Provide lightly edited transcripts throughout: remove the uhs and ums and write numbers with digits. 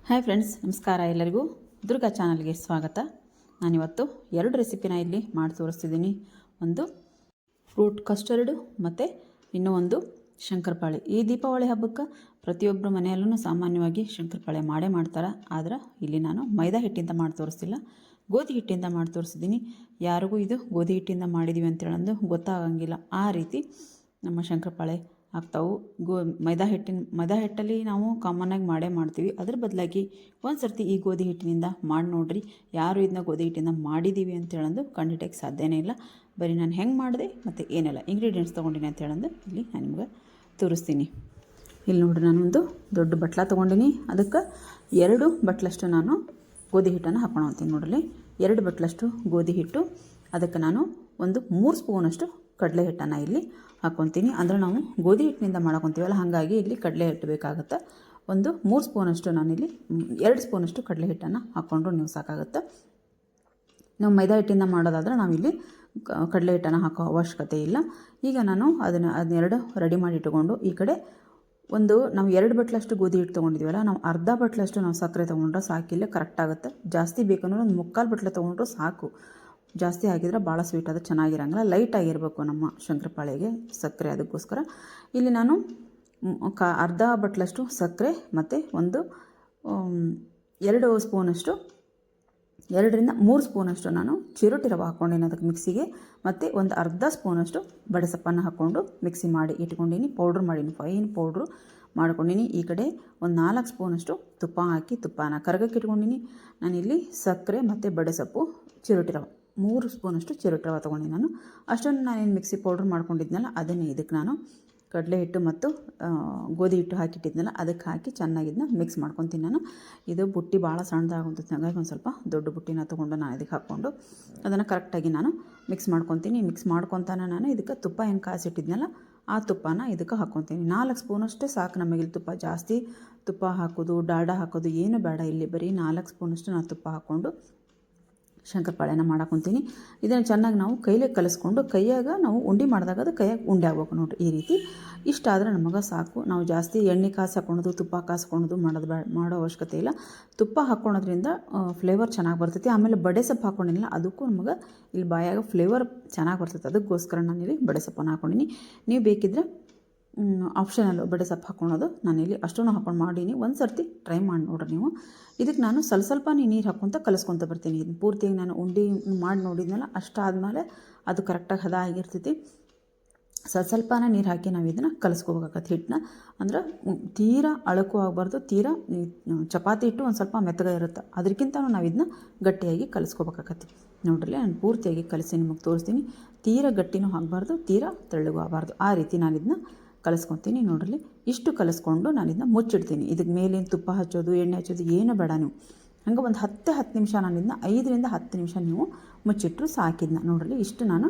Hi friends, ನಮಸ್ಕಾರ. ಎಲ್ಲರಿಗೂ ದುರ್ಗಾ ಚಾನಲ್ಗೆ ಸ್ವಾಗತ. ನಾನಿವತ್ತು 2 ರೆಸಿಪಿನ ಇಲ್ಲಿ ಮಾಡಿ ತೋರಿಸ್ತಿದ್ದೀನಿ. ಒಂದು ಫ್ರೂಟ್ ಕಸ್ಟರ್ಡು ಮತ್ತು ಇನ್ನೂ ಒಂದು ಶಂಕರಪಾಳೆ. ಈ ದೀಪಾವಳಿ ಹಬ್ಬಕ್ಕೆ ಪ್ರತಿಯೊಬ್ಬರು ಮನೆಯಲ್ಲೂ ಸಾಮಾನ್ಯವಾಗಿ ಶಂಕರಪಾಳೆ ಮಾಡೇ ಮಾಡ್ತಾರೆ. ಆದರೆ ಇಲ್ಲಿ ನಾನು ಮೈದಾ ಹಿಟ್ಟಿಂದ ಮಾಡಿ ತೋರಿಸ್ತಿಲ್ಲ, ಗೋಧಿ ಹಿಟ್ಟಿಂದ ಮಾಡಿ ತೋರಿಸಿದ್ದೀನಿ. ಯಾರಿಗೂ ಇದು ಗೋಧಿ ಹಿಟ್ಟಿಂದ ಮಾಡಿದ್ದೀವಿ ಅಂತೇಳಂದು ಗೊತ್ತಾಗಂಗಿಲ್ಲ. ಆ ರೀತಿ ನಮ್ಮ ಶಂಕರಪಾಳೆ ಆಗ್ತಾವೆ. ಮೈದಾ ಹಿಟ್ಟಲ್ಲಿ ನಾವು ಕಾಮನ್ನಾಗಿ ಮಾಡೇ ಮಾಡ್ತೀವಿ. ಅದ್ರ ಬದಲಾಗಿ ಒಂದು ಸರ್ತಿ ಈ ಗೋಧಿ ಹಿಟ್ಟಿನಿಂದ ಮಾಡಿ ನೋಡಿರಿ. ಯಾರು ಇದನ್ನ ಗೋಧಿ ಹಿಟ್ಟಿಂದ ಮಾಡಿದ್ದೀವಿ ಅಂತೇಳಂದು ಕಂಡುಹಿಡಿಯೋಕ್ಕೆ ಸಾಧ್ಯನೇ ಇಲ್ಲ. ಬರೀ ನಾನು ಹೆಂಗೆ ಮಾಡಿದೆ ಮತ್ತು ಏನೆಲ್ಲ ಇಂಗ್ರೀಡಿಯೆಂಟ್ಸ್ ತೊಗೊಂಡಿನಿ ಅಂತೇಳಂದು ಇಲ್ಲಿ ನಾನು ನಿಮ್ಗೆ ತೋರಿಸ್ತೀನಿ. ಇಲ್ಲಿ ನೋಡಿರಿ, ನಾನೊಂದು ದೊಡ್ಡ ಬಟ್ಲ ತೊಗೊಂಡಿನಿ. ಅದಕ್ಕೆ 2 ಬಟ್ಲಷ್ಟು ನಾನು ಗೋಧಿ ಹಿಟ್ಟನ್ನು ಹಾಕ್ಕೊಳ್ತೀನಿ. ನೋಡಲಿ, 2 ಬಟ್ಲಷ್ಟು ಗೋಧಿ ಹಿಟ್ಟು. ಅದಕ್ಕೆ ನಾನು ಒಂದು 3 ಸ್ಪೂನಷ್ಟು ಕಡಲೆ ಹಿಟ್ಟನ್ನು ಇಲ್ಲಿ ಹಾಕ್ಕೊತೀನಿ. ಅಂದರೆ ನಾವು ಗೋಧಿ ಹಿಟ್ಟಿನಿಂದ ಮಾಡ್ಕೊತೀವಲ್ಲ, ಹಾಗಾಗಿ ಇಲ್ಲಿ ಕಡಲೆ ಹಿಟ್ಟು ಬೇಕಾಗುತ್ತೆ. ಒಂದು 3 ಸ್ಪೂನಷ್ಟು ನಾನಿಲ್ಲಿ 2 ಸ್ಪೂನಷ್ಟು ಕಡಲೆ ಹಿಟ್ಟನ್ನು ಹಾಕ್ಕೊಂಡ್ರು ನೀವು ಸಾಕಾಗುತ್ತೆ. ನಾವು ಮೈದಾ ಹಿಟ್ಟಿಂದ ಮಾಡೋದಾದರೆ ನಾವಿಲ್ಲಿ ಕಡಲೆ ಹಿಟ್ಟನ್ನು ಹಾಕೋ ಅವಶ್ಯಕತೆ ಇಲ್ಲ. ಈಗ ನಾನು ಅದನ್ನೆರಡು ರೆಡಿ ಮಾಡಿ ಇಟ್ಟುಕೊಂಡು, ಈ ಕಡೆ ನಾವು 2 ಬಟ್ಲಷ್ಟು ಗೋಧಿ ಹಿಟ್ಟು ತೊಗೊಂಡಿದ್ದೀವಲ್ಲ, ನಾವು ಅರ್ಧ ಬಟ್ಲಷ್ಟು ನಾವು ಸಕ್ಕರೆ ತೊಗೊಂಡ್ರೆ ಸಾಕಿಲ್ಲ, ಕರೆಕ್ಟ್ ಆಗುತ್ತೆ. ಜಾಸ್ತಿ ಬೇಕಂದ್ರೆ ಒಂದು 3/4 ಬಟ್ಲ ತೊಗೊಂಡ್ರು ಸಾಕು. ಜಾಸ್ತಿ ಆಗಿದ್ರೆ ಭಾಳ ಸ್ವೀಟ್ ಅದು ಚೆನ್ನಾಗಿರಂಗಿಲ್ಲ. ಲೈಟಾಗಿರಬೇಕು ನಮ್ಮ ಶಂಕರಪಾಳೆಗೆ ಸಕ್ಕರೆ. ಅದಕ್ಕೋಸ್ಕರ ಇಲ್ಲಿ ನಾನು ಅರ್ಧ ಬಟ್ಲಷ್ಟು ಸಕ್ಕರೆ ಮತ್ತು ಒಂದು 2 ಸ್ಪೂನಷ್ಟು 2ರಿಂದ 3 ಸ್ಪೂನಷ್ಟು ನಾನು ಚಿರೋಟಿ ರವೆ ಹಾಕ್ಕೊಂಡಿನಿ ಅದಕ್ಕೆ ಮಿಕ್ಸಿಗೆ. ಮತ್ತು ಒಂದು ಅರ್ಧ ಸ್ಪೂನಷ್ಟು ಬಡೆಸಪ್ಪನ್ನು ಹಾಕ್ಕೊಂಡು ಮಿಕ್ಸಿ ಮಾಡಿ ಇಟ್ಕೊಂಡಿನಿ. ಪೌಡ್ರ್ ಮಾಡೀನಿ, ಫೈನ್ ಪೌಡ್ರು ಮಾಡ್ಕೊಂಡಿನಿ. ಈ ಕಡೆ ಒಂದು 4 ಸ್ಪೂನಷ್ಟು ತುಪ್ಪ ಹಾಕಿ ತುಪ್ಪನ ಕರಗಕ್ಕೆ ಇಟ್ಕೊಂಡಿನಿ. ನಾನಿಲ್ಲಿ ಸಕ್ಕರೆ ಮತ್ತು ಬಡೆಸೊಪ್ಪು, ಚಿರೋಟಿ ರವೆ 3 ಸ್ಪೂನಷ್ಟು ಚಿರೋಟಿ ರವೆ ತೊಗೊಂಡಿನಿ. ನಾನು ಅಷ್ಟನ್ನು ನಾನೇನು ಮಿಕ್ಸಿ ಪೌಡ್ರ್ ಮಾಡ್ಕೊಂಡಿದ್ನಲ್ಲ, ಅದನ್ನೇ ಇದಕ್ಕೆ ನಾನು ಕಡಲೆ ಹಿಟ್ಟು ಮತ್ತು ಗೋಧಿ ಹಿಟ್ಟು ಹಾಕಿಟ್ಟಿದ್ನಲ್ಲ, ಅದಕ್ಕೆ ಹಾಕಿ ಚೆನ್ನಾಗಿದ್ದನ್ನ ಮಿಕ್ಸ್ ಮಾಡ್ಕೊತೀನಿ. ನಾನು ಇದು ಬುಟ್ಟಿ ಭಾಳ ಸಣ್ಣದಾಗುತ್ತದೆ, ಹಾಗಾಗಿ ಒಂದು ಸ್ವಲ್ಪ ದೊಡ್ಡ ಬುಟ್ಟಿನ ತೊಗೊಂಡು ನಾನು ಇದಕ್ಕೆ ಹಾಕ್ಕೊಂಡು ಅದನ್ನು ಕರೆಕ್ಟಾಗಿ ನಾನು ಮಿಕ್ಸ್ ಮಾಡ್ಕೊತೀನಿ. ಮಿಕ್ಸ್ ಮಾಡ್ಕೊತಾನೆ ನಾನು ಇದಕ್ಕೆ ತುಪ್ಪ ಏನು ಕಾಯಿಸಿಟ್ಟಿದ್ನಲ್ಲ, ಆ ತುಪ್ಪನ ಇದಕ್ಕೆ ಹಾಕ್ಕೊತೀನಿ. 4 ಸ್ಪೂನಷ್ಟೇ ಸಾಕು ನಮಗಿಲ್ಲಿ ತುಪ್ಪ. ಜಾಸ್ತಿ ತುಪ್ಪ ಹಾಕೋದು, ಡಾಲ್ಡಾ ಹಾಕೋದು ಏನು ಬೇಡ. ಇಲ್ಲಿ ಬರೀ 4 ಸ್ಪೂನಷ್ಟು ನಾನು ತುಪ್ಪ ಹಾಕ್ಕೊಂಡು ಶಂಕರಪಾಳೆನ ಮಾಡಾಕೊಂತೀನಿ. ಇದನ್ನು ಚೆನ್ನಾಗಿ ನಾವು ಕೈಲೇ ಕಲಿಸ್ಕೊಂಡು, ಕೈಯಾಗ ನಾವು ಉಂಡೆ ಮಾಡಿದಾಗ ಅದು ಕೈಯಾಗ ಉಂಡೆ ಆಗ್ಬೇಕು ನೋಡಿರಿ. ಈ ರೀತಿ ಇಷ್ಟಾದರೆ ನಮಗೆ ಸಾಕು. ನಾವು ಜಾಸ್ತಿ ಎಣ್ಣೆ ಕಾಸು ಹಾಕ್ಕೊಳೋದು, ತುಪ್ಪ ಕಾಸು ಹಾಕ್ಕೊಳೋದು ಮಾಡೋ ಅವಶ್ಯಕತೆ ಇಲ್ಲ. ತುಪ್ಪ ಹಾಕ್ಕೊಳೋದ್ರಿಂದ ಫ್ಲೇವರ್ ಚೆನ್ನಾಗಿ ಬರ್ತೈತಿ. ಆಮೇಲೆ ಬಡೆ ಸೊಪ್ಪು ಹಾಕ್ಕೊಂಡಿಲ್ಲ, ಅದಕ್ಕೂ ನಮಗೆ ಇಲ್ಲಿ ಬಾಯಾಗ ಫ್ಲೇವರ್ ಚೆನ್ನಾಗಿ ಬರ್ತೈತೆ. ಅದಕ್ಕೋಸ್ಕರ ನಾನಿಲ್ಲಿ ಬಡೆ ಸೊಪ್ಪನ್ನು ಹಾಕ್ಕೊಂಡಿನಿ. ನೀವು ಬೇಕಿದ್ರೆ ಆಪ್ಷನಲ್ ಬಡೆ ಸೊಪ್ಪು ಹಾಕ್ಕೊಳೋದು. ನಾನಿಲ್ಲಿ ಅಷ್ಟನ್ನು ಹಾಕ್ಕೊಂಡು ಮಾಡೀನಿ. ಒಂದು ಸರ್ತಿ ಟ್ರೈ ಮಾಡಿ ನೋಡ್ರಿ ನೀವು. ಇದಕ್ಕೆ ನಾನು ಸ್ವಲ್ಪ ನೀರು ಹಾಕ್ಕೊತ ಕಲಿಸ್ಕೊತ ಬರ್ತೀನಿ. ಇದನ್ನು ಪೂರ್ತಿಯಾಗಿ ನಾನು ಉಂಡೆ ಮಾಡಿ ನೋಡಿದ್ನಲ್ಲ, ಅಷ್ಟಾದಮೇಲೆ ಅದು ಕರೆಕ್ಟಾಗಿ ಹದ ಆಗಿರ್ತೈತಿ. ಸ್ವಲ್ಪನ ನೀರು ಹಾಕಿ ನಾವು ಇದನ್ನು ಕಲಿಸ್ಕೋಬೇಕಾಗತ್ತೆ. ಹಿಟ್ಟನ್ನ ಅಂದ್ರೆ ತೀರಾ ಅಳಕು ಆಗಬಾರ್ದು, ತೀರಾ ಚಪಾತಿ ಹಿಟ್ಟು ಒಂದು ಸ್ವಲ್ಪ ಮೆತ್ತಗೆ ಇರುತ್ತೆ, ಅದಕ್ಕಿಂತ ನಾವು ಇದನ್ನ ಗಟ್ಟಿಯಾಗಿ ಕಲಿಸ್ಕೋಬೇಕಾಗತ್ತೆ. ನೋಡ್ರಿ, ನಾನು ಪೂರ್ತಿಯಾಗಿ ಕಲಿಸಿ ನಿಮಗೆ ತೋರಿಸ್ತೀನಿ. ತೀರಾ ಗಟ್ಟಿನೂ ಆಗಬಾರ್ದು, ತೀರಾ ತೆಳ್ಳಗೂ ಆಗಬಾರ್ದು. ಆ ರೀತಿ ನಾನು ಇದನ್ನ ಕಲಿಸ್ಕೊತೀನಿ. ನೋಡ್ರಿ, ಇಷ್ಟು ಕಲಿಸ್ಕೊಂಡು ನಾನು ಇದನ್ನ ಮುಚ್ಚಿಡ್ತೀನಿ. ಇದಕ್ಕೆ ಮೇಲಿನ ತುಪ್ಪ ಹಚ್ಚೋದು, ಎಣ್ಣೆ ಹಚ್ಚೋದು ಏನು ಬೇಡ. ನೀವು ಹಂಗೆ ಒಂದು 10 ನಿಮಿಷ ನಾನು ಇದನ್ನ 5ರಿಂದ 10 ನಿಮಿಷ ನೀವು ಮುಚ್ಚಿಟ್ರು ಸಾಕಿದ್ನ. ನೋಡ್ರಿ, ಇಷ್ಟು ನಾನು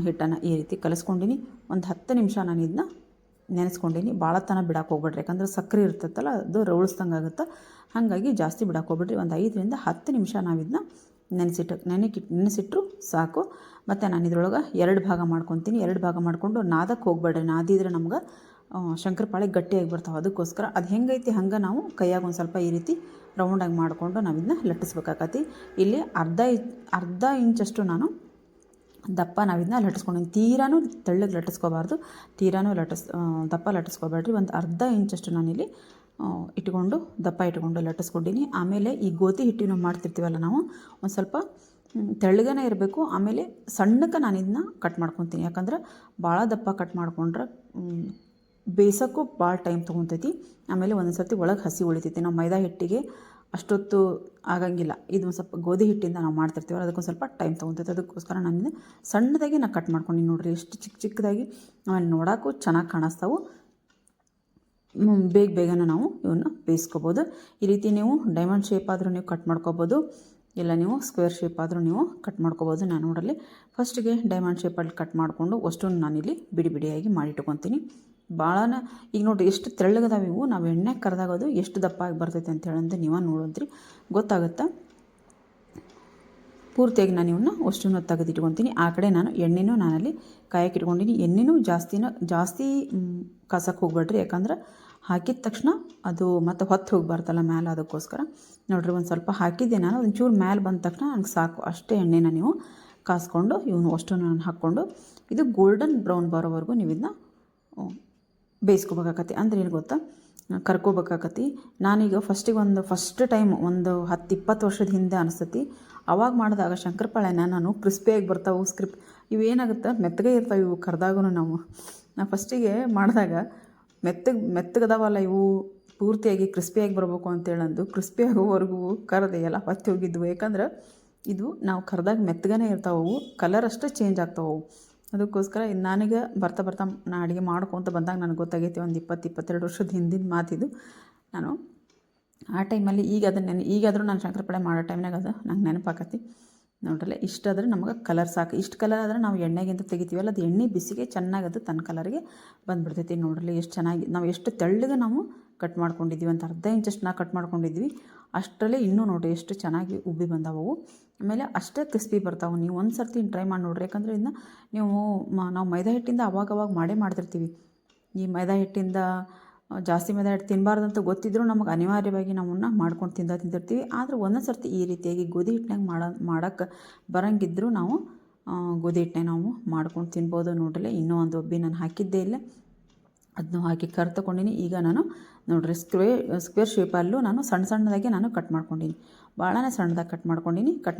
ಹಿಟ್ಟನ್ನು ಈ ರೀತಿ ಕಲಿಸ್ಕೊಂಡಿನಿ. ಒಂದು 10 ನಿಮಿಷ ನಾನು ಇದನ್ನ ನೆನೆಸ್ಕೊಂಡಿನಿ. ಭಾಳ ತನ ಬಿಡಕ್ಕೆ ಹೋಗ್ಬೇಡ್ರಿ, ಯಾಕಂದ್ರೆ ಸಕ್ಕರೆ ಇರ್ತೈತಲ್ಲ, ಅದು ರೌಳಿಸ್ದಂಗೆ ಆಗುತ್ತೆ. ಹಾಗಾಗಿ ಜಾಸ್ತಿ ಬಿಡಕ್ಕೆ ಹೋಗ್ಬೇಡ್ರಿ. ಒಂದು 5ರಿಂದ 10 ನಿಮಿಷ ನಾವು ಇದನ್ನ ನೆನೆಸಿಟ್ರು ಸಾಕು. ಮತ್ತು ನಾನು ಇದ್ರೊಳಗೆ 2 ಭಾಗ ಮಾಡ್ಕೊತೀನಿ. 2 ಭಾಗ ಮಾಡಿಕೊಂಡು ನಾದಕ್ಕೆ ಹೋಗ್ಬೇಡ್ರಿ. ನಾದಿದ್ರೆ ನಮ್ಗೆ ಶಂಕರಪಾಳೆ ಗಟ್ಟಿಯಾಗಿ ಬರ್ತಾವೆ. ಅದಕ್ಕೋಸ್ಕರ ಅದು ಹೆಂಗೈತಿ ಹಂಗೆ ನಾವು ಕೈಯಾಗ ಒಂದು ಸ್ವಲ್ಪ ಈ ರೀತಿ ರೌಂಡಾಗಿ ಮಾಡಿಕೊಂಡು ನಾವು ಇದನ್ನ ಲಟ್ಟಿಸ್ಬೇಕಾಗತ್ತೆ. ಇಲ್ಲಿ ಅರ್ಧ ಇಂಚಷ್ಟು ನಾನು ದಪ್ಪ ನಾವು ಇದನ್ನ ಲಟ್ಟಿಸ್ಕೊಂಡಿನಿ. ತೀರಾನು ತೆಳ್ಳಗೆ ಲಟ್ಟಿಸ್ಕೋಬಾರ್ದು, ತೀರಾನು ದಪ್ಪ ಲಟ್ಟಿಸ್ಕೋಬೇಡ್ರಿ. ಒಂದು ಅರ್ಧ ಇಂಚಷ್ಟು ನಾನಿಲ್ಲಿ ದಪ್ಪ ಇಟ್ಕೊಂಡು ಲಟ್ಟಿಸ್ಕೊಂಡಿನಿ. ಆಮೇಲೆ ಈ ಗೋಧಿ ಹಿಟ್ಟಿನ ಮಾಡ್ತಿರ್ತೀವಲ್ಲ ನಾವು, ಒಂದು ಸ್ವಲ್ಪ ತೆಳ್ಳಗನೇ ಇರಬೇಕು. ಆಮೇಲೆ ಸಣ್ಣಕ್ಕೆ ನಾನು ಇದನ್ನ ಕಟ್ ಮಾಡ್ಕೊತೀನಿ. ಯಾಕಂದ್ರೆ ಭಾಳ ದಪ್ಪ ಕಟ್ ಮಾಡ್ಕೊಂಡ್ರೆ ಬೇಯಿಸೋಕ್ಕೂ ಭಾಳ ಟೈಮ್ ತೊಗೊತೈತಿ. ಆಮೇಲೆ ಒಂದೊಂದು ಸರ್ತಿ ಒಳಗೆ ಹಸಿ ಉಳಿತೈತಿ. ನಾವು ಮೈದಾ ಹಿಟ್ಟಿಗೆ ಅಷ್ಟೊತ್ತು ಆಗಂಗಿಲ್ಲ. ಇದು ಒಂದು ಸ್ವಲ್ಪ ಗೋಧಿ ಹಿಟ್ಟಿಂದ ನಾವು ಮಾಡ್ತಿರ್ತೀವಲ್ಲ, ಅದಕ್ಕೊಂದು ಸ್ವಲ್ಪ ಟೈಮ್ ತೊಗೊತೈತೆ. ಅದಕ್ಕೋಸ್ಕರ ನಾನು ಸಣ್ಣದಾಗಿ ಕಟ್ ಮಾಡ್ಕೊಂಡು ನೋಡಿರಿ, ಎಷ್ಟು ಚಿಕ್ಕದಾಗಿ. ಆಮೇಲೆ ನೋಡೋಕ್ಕೂ ಚೆನ್ನಾಗಿ ಕಾಣಿಸ್ತಾವೆ. ಬೇಗನೆ ನಾವು ಇವನ್ನ ಬೇಯಿಸ್ಕೋಬೋದು. ಈ ರೀತಿ ನೀವು ಡೈಮಂಡ್ ಶೇಪ್ ಆದರೂ ನೀವು ಕಟ್ ಮಾಡ್ಕೋಬೋದು, ಇಲ್ಲ ನೀವು ಸ್ಕ್ವೇರ್ ಶೇಪ್ ಆದರೂ ನೀವು ಕಟ್ ಮಾಡ್ಕೋಬೋದು. ನಾನು ನೋಡಲಿ ಫಸ್ಟಿಗೆ ಡೈಮಂಡ್ ಶೇಪಲ್ಲಿ ಕಟ್ ಮಾಡಿಕೊಂಡು ಅಷ್ಟನ್ನು ನಾನಿಲ್ಲಿ ಬಿಡಿಯಾಗಿ ಮಾಡಿಟ್ಕೊತೀನಿ. ಭಾಳನ ಈಗ ನೋಡಿರಿ ಎಷ್ಟು ತೆಳ್ಳಗದಾವೆ ಇವು. ನಾವು ಎಣ್ಣೆ ಕರೆದಾಗೋದು ಎಷ್ಟು ದಪ್ಪ ಆಗಿ ಬರ್ತೈತೆ ಅಂತ ಹೇಳಂದ್ರೆ ನೀವೇ ನೋಡಿದ್ರಿ ಗೊತ್ತಾಗುತ್ತೆ. ಪೂರ್ತಿಯಾಗಿ ನಾನು ಇವನ್ನ ಅಷ್ಟನ್ನು ತೆಗೆದಿಟ್ಕೊತೀನಿ. ಆ ಕಡೆ ನಾನು ಎಣ್ಣೆನೂ ನಾನಲ್ಲಿ ಕಾಯಕ್ಕೆ ಇಟ್ಕೊಂಡಿನಿ. ಎಣ್ಣೆನೂ ಜಾಸ್ತಿ ಕಾಸಕ್ಕೆ ಹೋಗ್ಬೇಡ್ರಿ, ಯಾಕಂದ್ರೆ ಹಾಕಿದ ತಕ್ಷಣ ಅದು ಮತ್ತು ಹೊತ್ತು ಹೋಗ್ಬಾರ್ದಲ್ಲ ಮ್ಯಾಲೆ, ಅದಕ್ಕೋಸ್ಕರ ನೋಡಿರಿ ಒಂದು ಸ್ವಲ್ಪ ಹಾಕಿದ್ದೆ ನಾನು. ಒಂಚೂರು ಮ್ಯಾಲೆ ಬಂದ ತಕ್ಷಣ ನನಗೆ ಸಾಕು, ಅಷ್ಟೇ ಎಣ್ಣೆನ ನೀವು ಕಾಸ್ಕೊಂಡು ಇವನು ಅಷ್ಟು ನಾನು ಹಾಕ್ಕೊಂಡು ಇದು ಗೋಲ್ಡನ್ ಬ್ರೌನ್ ಬರೋವರೆಗೂ ನೀವು ಇದನ್ನ ಬೇಯಿಸ್ಕೋಬೇಕಾಗತ್ತೆ. ಅಂದ್ರೆ ಏನು ಗೊತ್ತಾ, ಕರ್ಕೋಬೇಕಾಗತ್ತೆ. ನಾನೀಗ ಫಸ್ಟ್ ಟೈಮ್ ಒಂದು 10-20 ವರ್ಷದ ಹಿಂದೆ ಅನಿಸ್ತತಿ, ಅವಾಗ ಮಾಡಿದಾಗ ಶಂಕರಪಾಳೆನ ನಾನು ಕ್ರಿಸ್ಪಿಯಾಗಿ ಬರ್ತಾವೆ. ಇವೇನಾಗುತ್ತೆ ಮೆತ್ತಗೆ ಇರ್ತಾವೆ ಇವು ಕರೆದಾಗೂ. ನಾವು ಫಸ್ಟಿಗೆ ಮಾಡಿದಾಗ ಮೆತ್ತಗದಾವಲ್ಲ ಇವು, ಪೂರ್ತಿಯಾಗಿ ಕ್ರಿಸ್ಪಿಯಾಗಿ ಬರಬೇಕು ಅಂತೇಳಂದು ಕ್ರಿಸ್ಪಿ ಆಗೋವರೆಗೂ ಕರೆದೆ ಎಲ್ಲ ಹೊತ್ತಿ ಹೋಗಿದ್ವು. ಯಾಕಂದ್ರೆ ಇದು ನಾವು ಕರೆದಾಗ ಮೆತ್ತಗನೇ ಇರ್ತಾವೆ, ಅವು ಕಲರ್ ಅಷ್ಟೇ ಚೇಂಜ್ ಆಗ್ತಾವೆ ಅವು. ಅದಕ್ಕೋಸ್ಕರ ನನಗೆ ಬರ್ತಾ ನಾನು ಅಡುಗೆ ಮಾಡ್ಕೊತ ಬಂದಾಗ ನನಗೆ ಗೊತ್ತಾಗೈತಿ, ಒಂದು 20-22 ವರ್ಷದ ಹಿಂದಿನ ಮಾತಿದು. ನಾನು ಆ ಟೈಮಲ್ಲಿ ಈಗಾದರೂ ನಾನು ಶಂಕರಪಾಳೆ ಮಾಡೋ ಟೈಮ್ನಾಗ ಅದು ನಂಗೆ ನೆನಪಾಕತಿ. ನೋಡ್ರಲ್ಲ, ಇಷ್ಟಾದರೆ ನಮಗೆ ಕಲರ್ ಸಾಕು. ಇಷ್ಟು ಕಲರ್ ಆದರೆ ನಾವು ಎಣ್ಣೆಗಿಂತ ತೆಗಿತೀವಲ್ಲ, ಅದು ಎಣ್ಣೆ ಬಿಸಿಗೆ ಚೆನ್ನಾಗದು ತನ್ನ ಕಲರ್ಗೆ ಬಂದುಬಿಡ್ತೈತಿ. ನೋಡ್ರಲ್ಲ ಎಷ್ಟು ಚೆನ್ನಾಗಿ ನಾವು ಎಷ್ಟು ತೆಳ್ಳಗೆ ನಾವು ಕಟ್ ಮಾಡ್ಕೊಂಡಿದ್ದೀವಿ ಅಂತ, ಅರ್ಧ ಇಂಚಷ್ಟು ನಾವು ಕಟ್ ಮಾಡ್ಕೊಂಡಿದ್ವಿ. ಅಷ್ಟರಲ್ಲೇ ಇನ್ನೂ ನೋಡಿರಿ ಎಷ್ಟು ಚೆನ್ನಾಗಿ ಉಬ್ಬಿ ಬಂದಾವು. ಆಮೇಲೆ ಅಷ್ಟೇ ಕ್ರಿಸ್ಪಿ ಬರ್ತಾವೆ. ನೀವು ಒಂದು ಸರ್ತಿ ಟ್ರೈ ಮಾಡಿ ನೋಡ್ರಿ. ಯಾಕಂದರೆ ಇದನ್ನ ನಾವು ಮೈದಾ ಹಿಟ್ಟಿಂದ ಅವಾಗವಾಗ ಮಾಡ್ತಿರ್ತೀವಿ. ಈ ಮೈದಾ ಹಿಟ್ಟಿಂದ ಜಾಸ್ತಿ ಮೈದಾ ಹಿಟ್ಟು ತಿನ್ನಬಾರ್ದಂತ ಗೊತ್ತಿದ್ರೂ ನಮಗೆ ಅನಿವಾರ್ಯವಾಗಿ ನಾವನ್ನ ಮಾಡ್ಕೊಂಡು ತಿಂತಿರ್ತೀವಿ. ಆದರೆ ಒಂದೊಂದು ಸರ್ತಿ ಈ ರೀತಿಯಾಗಿ ಗೋಧಿ ಹಿಟ್ಟಿನಾಗ ಮಾಡೋಕ್ಕೆ ಬರೋಂಗಿದ್ರೂ ನಾವು ಗೋಧಿ ಹಿಟ್ಟನ್ನ ನಾವು ಮಾಡ್ಕೊಂಡು ತಿನ್ಬೋದು. ನೋಡ್ರಿ, ಇನ್ನೂ ಒಂದು ಒಬ್ಬಿ ನಾನು ಹಾಕಿದ್ದೇ ಇಲ್ಲ, ಅದನ್ನು ಹಾಕಿ ತಗೊಂಡಿನಿ. ಈಗ ನಾನು ನೋಡ್ರಿ ಸ್ಕ್ವೇರ್ ಶೇಪಲ್ಲೂ ನಾನು ಸಣ್ಣದಾಗಿ ನಾನು ಕಟ್ ಮಾಡ್ಕೊಂಡಿನಿ. ಭಾಳನೇ ಸಣ್ಣದಾಗಿ ಕಟ್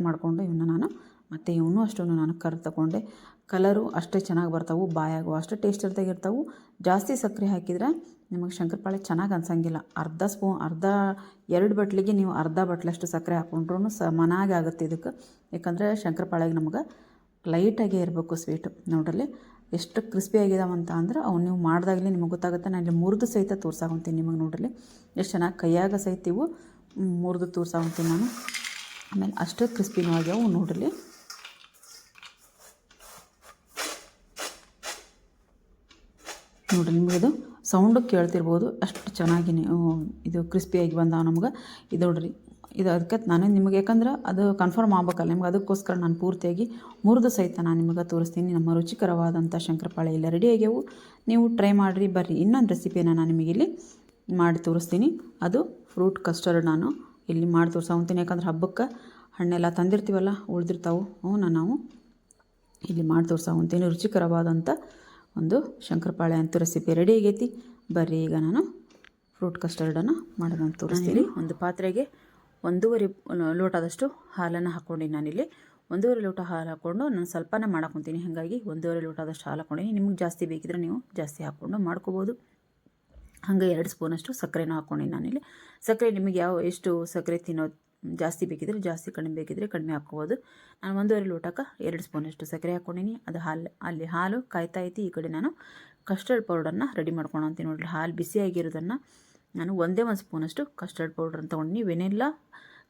ಮಾಡ್ಕೊಂಡು ಇವನ್ನ ನಾನು ಮತ್ತು ಇವನು ಅಷ್ಟನ್ನು ನಾನು ತಗೊಂಡೆ. ಕಲರು ಅಷ್ಟೇ ಚೆನ್ನಾಗಿ ಬರ್ತಾವೆ, ಬಾಯಾಗು ಅಷ್ಟೇ ಟೇಸ್ಟ್ ಇರ್ತಾವೆ. ಜಾಸ್ತಿ ಸಕ್ಕರೆ ಹಾಕಿದರೆ ನಿಮಗೆ ಶಂಕರಪಾಳೆ ಚೆನ್ನಾಗಿ ಅನ್ಸಂಗಿಲ್ಲ. 2 ಬಟ್ಲಿಗೆ ನೀವು ಅರ್ಧ ಬಟ್ಲಷ್ಟು ಸಕ್ಕರೆ ಹಾಕ್ಕೊಂಡ್ರೂ ಮನಾಗಿ ಆಗುತ್ತೆ ಇದಕ್ಕೆ. ಯಾಕಂದರೆ ಶಂಕರಪಾಳೆಗೆ ನಮಗೆ ಲೈಟಾಗೇ ಇರಬೇಕು ಸ್ವೀಟು. ನೋಡ್ರಲ್ಲಿ ಎಷ್ಟು ಕ್ರಿಸ್ಪಿ ಆಗಿದಾವಂತ ಅಂದ್ರೆ ಅವು ನೀವು ಮಾಡಿದಾಗಲೇ ನಿಮಗೆ ಗೊತ್ತಾಗುತ್ತೆ. ನಾನು ಇಲ್ಲಿ ಮುರಿದು ಸಹಿತ ತೋರ್ಸಾಕೊಂತೀನಿ ನಿಮಗೆ. ನೋಡ್ರಲ್ಲಿ ಎಷ್ಟು ಚೆನ್ನಾಗಿ ಕೈಯಾಗ ಸಹಿತ ಇವು ಮುರಿದು ತೋರ್ಸಾಕೊಂತೀನಿ ನಾನು. ಆಮೇಲೆ ಅಷ್ಟು ಕ್ರಿಸ್ಪಿನೂ ಆಗ್ಯಾವು ನೋಡ್ರಲ್ಲಿ. ನೋಡ್ರಿ, ನಿಮಗದು ಸೌಂಡು ಕೇಳ್ತಿರ್ಬೋದು, ಅಷ್ಟು ಚೆನ್ನಾಗಿ ಇದು ಕ್ರಿಸ್ಪಿಯಾಗಿ ಬಂದಾವ ನಮ್ಗೆ. ಇದು ನೋಡ್ರಿ, ಇದು ಅದಕ್ಕೆ ನಾನು ನಿಮಗೆ, ಯಾಕಂದ್ರೆ ಅದು ಕನ್ಫರ್ಮ್ ಆಗ್ಬೇಕಲ್ಲ ನಿಮ್ಗೆ, ಅದಕ್ಕೋಸ್ಕರ ನಾನು ಪೂರ್ತಿಯಾಗಿ ಮುರಿದು ಸಹಿತ ನಾನು ನಿಮಗೆ ತೋರಿಸ್ತೀನಿ. ನಮ್ಮ ರುಚಿಕರವಾದಂಥ ಶಂಕರಪಾಳೆ ಎಲ್ಲ ರೆಡಿ ಆಗ್ಯಾವು. ನೀವು ಟ್ರೈ ಮಾಡಿರಿ. ಬರ್ರಿ, ಇನ್ನೊಂದು ರೆಸಿಪಿನ ನಾನು ನಿಮಗೆ ಇಲ್ಲಿ ಮಾಡಿ ತೋರಿಸ್ತೀನಿ. ಅದು ಫ್ರೂಟ್ ಕಸ್ಟರ್ಡ್ ನಾನು ಇಲ್ಲಿ ಮಾಡಿ ತೋರಿಸ್ತೀನಿ. ಯಾಕಂದ್ರೆ ಹಬ್ಬಕ್ಕೆ ಹಣ್ಣೆಲ್ಲ ತಂದಿರ್ತೀವಲ್ಲ, ಉಳಿದಿರ್ತಾವೆ, ಅವನ್ನ ನಾವು ಇಲ್ಲಿ ಮಾಡಿ ತೋರಿಸ್ತೀನಿ. ರುಚಿಕರವಾದಂಥ ಒಂದು ಶಂಕರಪಾಳೆ ಅಂತೂ ರೆಸಿಪಿ ರೆಡಿ ಆಗೈತಿ. ಬರ್ರಿ, ಈಗ ನಾನು ಫ್ರೂಟ್ ಕಸ್ಟರ್ಡನ್ನು ಮಾಡೋದಂತ ತೋರಿಸ್ತೀನಿ. ಒಂದು ಪಾತ್ರೆಗೆ 1.5 ಲೋಟದಷ್ಟು ಹಾಲನ್ನು ಹಾಕ್ಕೊಂಡಿನಿ. ನಾನಿಲ್ಲಿ 1.5 ಲೋಟ ಹಾಲು ಹಾಕ್ಕೊಂಡು ನಾನು ಸ್ವಲ್ಪನೇ ಮಾಡಾಕೊತೀನಿ. ಹಾಗಾಗಿ 1.5 ಲೋಟದಷ್ಟು ಹಾಲು ಹಾಕ್ಕೊಂಡಿನಿ. ನಿಮ್ಗೆ ಜಾಸ್ತಿ ಬೇಕಿದ್ರೆ ನೀವು ಜಾಸ್ತಿ ಹಾಕ್ಕೊಂಡು ಮಾಡ್ಕೋಬೋದು. ಹಾಗೆ 2 ಸ್ಪೂನಷ್ಟು ಸಕ್ಕರೆನೂ ಹಾಕ್ಕೊಂಡಿನಿ ನಾನಿಲ್ಲಿ. ಸಕ್ಕರೆ ನಿಮಗೆ ಎಷ್ಟು ಸಕ್ಕರೆ ತಿನ್ನೋದು ಜಾಸ್ತಿ ಬೇಕಿದ್ರೆ ಜಾಸ್ತಿ, ಕಡಿಮೆ ಬೇಕಿದ್ರೆ ಕಡಿಮೆ ಹಾಕ್ಕೋಬೋದು. ನಾನು 1.5 ಲೋಟಕ್ಕೆ 2 ಸ್ಪೂನಷ್ಟು ಸಕ್ಕರೆ ಹಾಕ್ಕೊಂಡಿನಿ. ಅದು ಅಲ್ಲಿ ಹಾಲು ಕಾಯ್ತಾ ಐತಿ. ಈ ಕಡೆ ನಾನು ಕಸ್ಟರ್ಡ್ ಪೌಡರ್ನ ರೆಡಿ ಮಾಡ್ಕೊಳಂತೀನಿ. ನೋಡ್ರಿ, ಹಾಲು ಬಿಸಿಯಾಗಿರೋದನ್ನು ನಾನು 1 ಸ್ಪೂನಷ್ಟು ಕಸ್ಟರ್ಡ್ ಪೌಡ್ರನ್ನ ತೊಗೊಂಡಿನಿ. ವೆನಿಲ್ಲಾ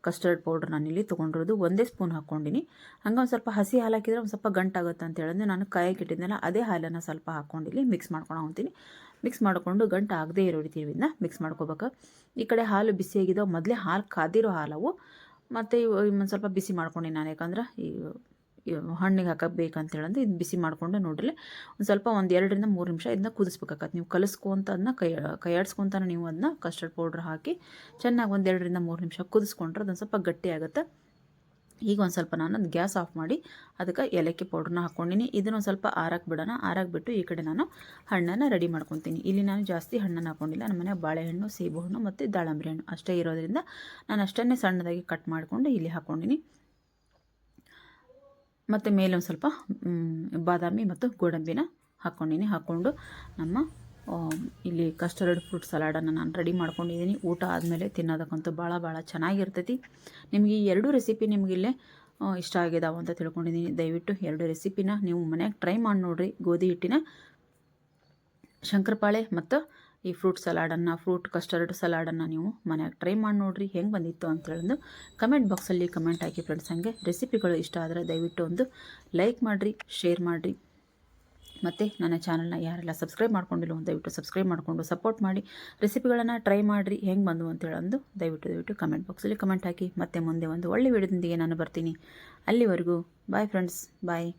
ಕಸ್ಟರ್ಡ್ ಪೌಡ್ರ್ ನಾನಿಲ್ಲಿ ತೊಗೊಂಡಿರೋದು 1 ಸ್ಪೂನ್ ಹಾಕ್ಕೊಂಡಿನಿ. ಹಂಗೆ ಒಂದು ಸ್ವಲ್ಪ ಹಸಿ ಹಾಲು ಹಾಕಿದರೆ ಒಂದು ಸ್ವಲ್ಪ ಗಂಟಾಗುತ್ತೆ ಅಂತ ಹೇಳಿದ್ರೆ ನಾನು ಕಾಯಕ್ಕೆ ಇಟ್ಟಿದ್ದೆನಲ್ಲ ಅದೇ ಹಾಲನ್ನು ಸ್ವಲ್ಪ ಹಾಕ್ಕೊಂಡಿಲ್ಲಿ ಮಿಕ್ಸ್ ಮಾಡ್ಕೊಳಂತೀನಿ. ಮಿಕ್ಸ್ ಮಾಡಿಕೊಂಡು ಗಂಟು ಆಗದೇ ಇರೋ ರೀತಿ ಇದನ್ನ ಮಿಕ್ಸ್ ಮಾಡ್ಕೋಬೇಕು. ಈ ಕಡೆ ಹಾಲು ಬಿಸಿಯಾಗಿದ್ದಾವೆ, ಮೊದಲೇ ಹಾಲು ಕಾದಿರೋ ಹಾಲವು. ಮತ್ತು ಒಂದು ಸ್ವಲ್ಪ ಬಿಸಿ ಮಾಡ್ಕೊಂಡು ನಾನು, ಯಾಕಂದ್ರೆ ಈ ಹಣ್ಣಿಗೆ ಹಾಕಬೇಕಂತೇಳಂದು ಇದು ಬಿಸಿ ಮಾಡಿಕೊಂಡು ನೋಡ್ರಿ ಒಂದು ಸ್ವಲ್ಪ 1-2 ರಿಂದ 3 ನಿಮಿಷ ಇದನ್ನ ಕುದಿಸ್ಬೇಕಾಗತ್ತೆ. ನೀವು ಕಲಿಸ್ಕೊಂತ ಅದನ್ನ ಕೈಯಾಡಿಸ್ಕೊತಾನೆ ನೀವು ಅದನ್ನ ಕಸ್ಟರ್ಡ್ ಪೌಡ್ರ್ ಹಾಕಿ ಚೆನ್ನಾಗಿ 1-2 ರಿಂದ 3 ನಿಮಿಷ ಕುದಿಸ್ಕೊಂಡ್ರೆ ಅದೊಂದು ಸ್ವಲ್ಪ ಗಟ್ಟಿ ಆಗುತ್ತೆ. ಈಗ ಒಂದು ಸ್ವಲ್ಪ ನಾನು ಅದು ಗ್ಯಾಸ್ ಆಫ್ ಮಾಡಿ ಅದಕ್ಕೆ ಏಲಕ್ಕಿ ಪೌಡ್ರನ್ನ ಹಾಕ್ಕೊಂಡಿನಿ. ಇದನ್ನೊಂದು ಸ್ವಲ್ಪ ಆರಕ್ಕೆ ಬಿಡೋಣ. ಆರಾಕ್ಬಿಟ್ಟು ಈ ಕಡೆ ನಾನು ಹಣ್ಣನ್ನು ರೆಡಿ ಮಾಡ್ಕೊತೀನಿ. ಇಲ್ಲಿ ನಾನು ಜಾಸ್ತಿ ಹಣ್ಣನ್ನು ಹಾಕ್ಕೊಂಡಿಲ್ಲ. ನಮ್ಮ ಮನೆ ಬಾಳೆಹಣ್ಣು, ಸೇಬು ಹಣ್ಣು ಮತ್ತು ದಾಳಂಬ್ರಿ ಹಣ್ಣು ಅಷ್ಟೇ ಇರೋದ್ರಿಂದ ನಾನು ಅಷ್ಟನ್ನೇ ಸಣ್ಣದಾಗಿ ಕಟ್ ಮಾಡಿಕೊಂಡು ಇಲ್ಲಿ ಹಾಕ್ಕೊಂಡಿನಿ. ಮತ್ತು ಮೇಲೆ ಒಂದು ಸ್ವಲ್ಪ ಬಾದಾಮಿ ಮತ್ತು ಗೋಡಂಬಿನ ಹಾಕ್ಕೊಂಡು ನಮ್ಮ ಇಲ್ಲಿ ಕಸ್ಟರ್ಡ್ ಫ್ರೂಟ್ ಸಲಾಡನ್ನು ನಾನು ರೆಡಿ ಮಾಡ್ಕೊಂಡಿದ್ದೀನಿ. ಊಟ ಆದಮೇಲೆ ತಿನ್ನೋದಕ್ಕಂತೂ ಭಾಳ ಚೆನ್ನಾಗಿರ್ತೈತಿ. ನಿಮಗೆ ಈ 2 ರೆಸಿಪಿ ನಿಮಗಿಲ್ಲೇ ಇಷ್ಟ ಆಗಿದಾವೆ ಅಂತ ತಿಳ್ಕೊಂಡಿದ್ದೀನಿ. ದಯವಿಟ್ಟು 2 ರೆಸಿಪಿನ ನೀವು ಮನ್ಯಾಗ ಟ್ರೈ ಮಾಡಿ ನೋಡಿರಿ. ಗೋಧಿ ಹಿಟ್ಟಿನ ಶಂಕರಪಾಳೆ ಮತ್ತು ಈ ಫ್ರೂಟ್ ಕಸ್ಟರ್ಡ್ ಸಲಾಡನ್ನು ನೀವು ಮನ್ಯಾಗ ಟ್ರೈ ಮಾಡಿ ನೋಡಿರಿ, ಹೆಂಗೆ ಬಂದಿತ್ತು ಅಂತೇಳಿದು ಕಮೆಂಟ್ ಬಾಕ್ಸಲ್ಲಿ ಕಮೆಂಟ್ ಹಾಕಿ ಫ್ರೆಂಡ್ಸ್. ಹಂಗೆ ರೆಸಿಪಿಗಳು ಇಷ್ಟ ಆದರೆ ದಯವಿಟ್ಟು ಒಂದು ಲೈಕ್ ಮಾಡಿರಿ, ಶೇರ್ ಮಾಡಿರಿ. ಮತ್ತು ನನ್ನ ಚಾನಲ್ನ ಯಾರೆಲ್ಲ ಸಬ್ಸ್ಕ್ರೈಬ್ ಮಾಡ್ಕೊಂಡಿಲ್ಲ ದಯವಿಟ್ಟು ಸಬ್ಸ್ಕ್ರೈಬ್ ಮಾಡಿಕೊಂಡು ಸಪೋರ್ಟ್ ಮಾಡಿ. ರೆಸಿಪಿಗಳನ್ನು ಟ್ರೈ ಮಾಡಿರಿ, ಹೆಂಗೆ ಬಂದು ಅಂತೇಳಂದು ದಯವಿಟ್ಟು ಕಮೆಂಟ್ ಬಾಕ್ಸಲ್ಲಿ ಕಮೆಂಟ್ ಹಾಕಿ. ಮತ್ತೆ ಮುಂದೆ ಒಂದು ಒಳ್ಳೆ ವಿಡಿಯೋದೊಂದಿಗೆ ನಾನು ಬರ್ತೀನಿ. ಅಲ್ಲಿವರೆಗೂ ಬಾಯ್ ಫ್ರೆಂಡ್ಸ್, ಬಾಯ್.